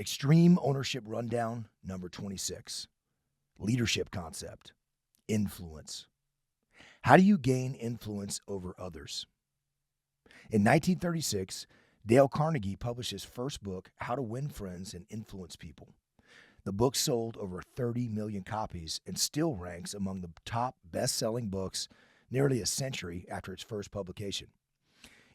Extreme Ownership Rundown, number 26. Leadership Concept. Influence. How do you gain influence over others? In 1936, Dale Carnegie published his first book, How to Win Friends and Influence People. The book sold over 30 million copies and still ranks among the top best-selling books nearly a century after its first publication.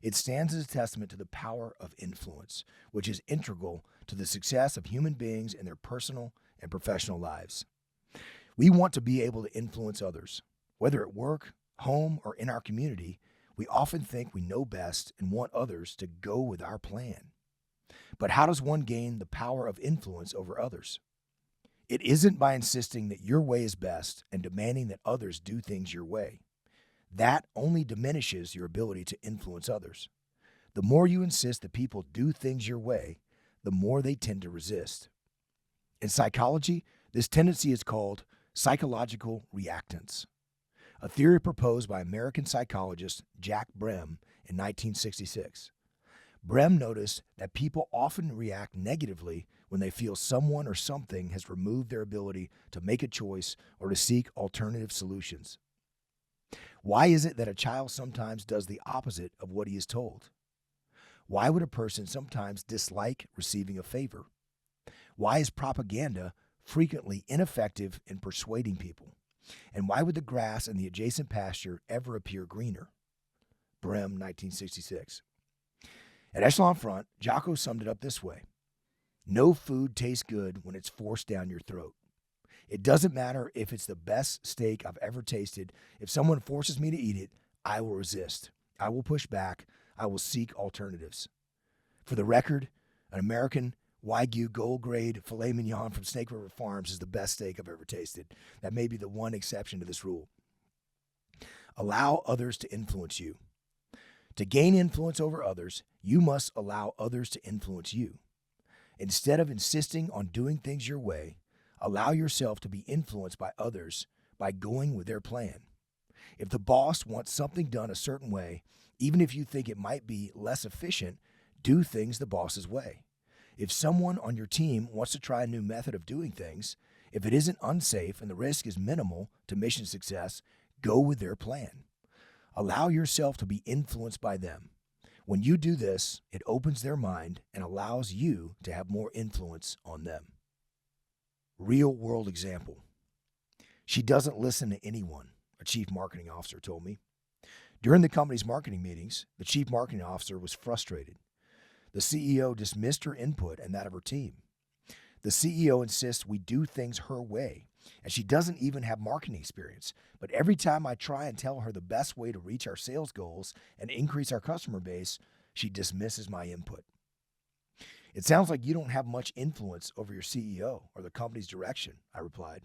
It stands as a testament to the power of influence, which is integral to the success of human beings in their personal and professional lives. We want to be able to influence others. Whether at work, home, or in our community, we often think we know best and want others to go with our plan. But how does one gain the power of influence over others? It isn't by insisting that your way is best and demanding that others do things your way. That only diminishes your ability to influence others. The more you insist that people do things your way, the more they tend to resist. In psychology, this tendency is called psychological reactance, a theory proposed by American psychologist Jack Brem in 1966. Brem noticed that people often react negatively when they feel someone or something has removed their ability to make a choice or to seek alternative solutions. Why is it that a child sometimes does the opposite of what he is told? Why would a person sometimes dislike receiving a favor? Why is propaganda frequently ineffective in persuading people? And why would the grass in the adjacent pasture ever appear greener? Brem, 1966. At Echelon Front, Jocko summed it up this way: no food tastes good when it's forced down your throat. It doesn't matter if it's the best steak I've ever tasted. If someone forces me to eat it, I will resist. I will push back. I will seek alternatives. For the record, an American Wagyu gold grade filet mignon from Snake River Farms is the best steak I've ever tasted. That may be the one exception to this rule. Allow others to influence you. To gain influence over others, you must allow others to influence you. Instead of insisting on doing things your way, allow yourself to be influenced by others by going with their plan. If the boss wants something done a certain way, even if you think it might be less efficient, do things the boss's way. If someone on your team wants to try a new method of doing things, if it isn't unsafe and the risk is minimal to mission success, go with their plan. Allow yourself to be influenced by them. When you do this, it opens their mind and allows you to have more influence on them. Real-world example. She doesn't listen to anyone, a chief marketing officer told me. During the company's marketing meetings, the chief marketing officer was frustrated. The CEO dismissed her input and that of her team. The CEO insists we do things her way, and she doesn't even have marketing experience. But every time I try and tell her the best way to reach our sales goals and increase our customer base, she dismisses my input. It sounds like you don't have much influence over your CEO or the company's direction, I replied.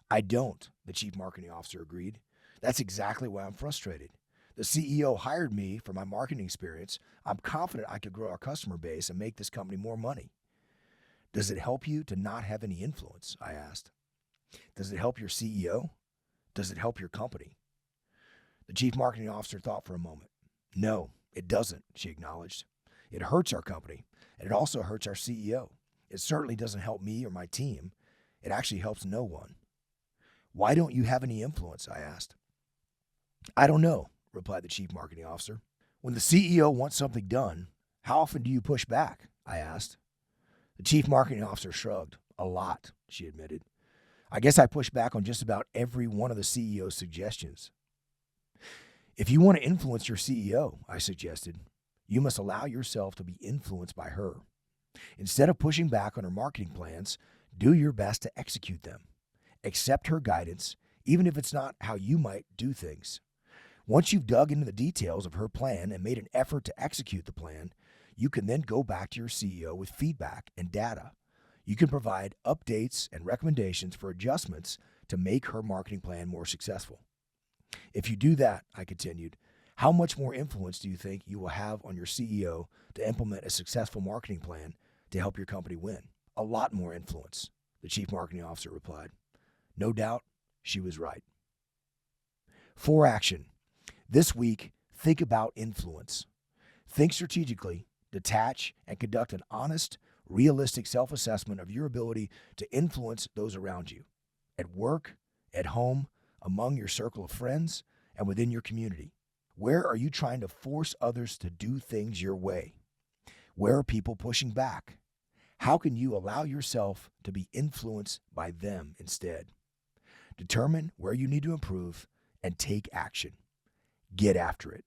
I don't, the chief marketing officer agreed. That's exactly why I'm frustrated. The CEO hired me for my marketing experience. I'm confident I could grow our customer base and make this company more money. Does it help you to not have any influence? I asked. Does it help your CEO? Does it help your company? The chief marketing officer thought for a moment. No, it doesn't, she acknowledged. It hurts our company, and it also hurts our CEO. It certainly doesn't help me or my team. It actually helps no one. Why don't you have any influence? I asked. I don't know, replied the chief marketing officer. When the CEO wants something done, how often do you push back? I asked. The chief marketing officer shrugged. A lot, she admitted. I guess I push back on just about every one of the CEO's suggestions. If you want to influence your CEO, I suggested, you must allow yourself to be influenced by her. Instead of pushing back on her marketing plans, do your best to execute them. Accept her guidance, even if it's not how you might do things. Once you've dug into the details of her plan and made an effort to execute the plan, you can then go back to your CEO with feedback and data. You can provide updates and recommendations for adjustments to make her marketing plan more successful. If you do that, I continued, how much more influence do you think you will have on your CEO to implement a successful marketing plan to help your company win? A lot more influence, the chief marketing officer replied. No doubt, she was right. For action. This week, think about influence. Think strategically, detach, and conduct an honest, realistic self-assessment of your ability to influence those around you, at work, at home, among your circle of friends, and within your community. Where are you trying to force others to do things your way? Where are people pushing back? How can you allow yourself to be influenced by them instead? Determine where you need to improve and take action. Get after it.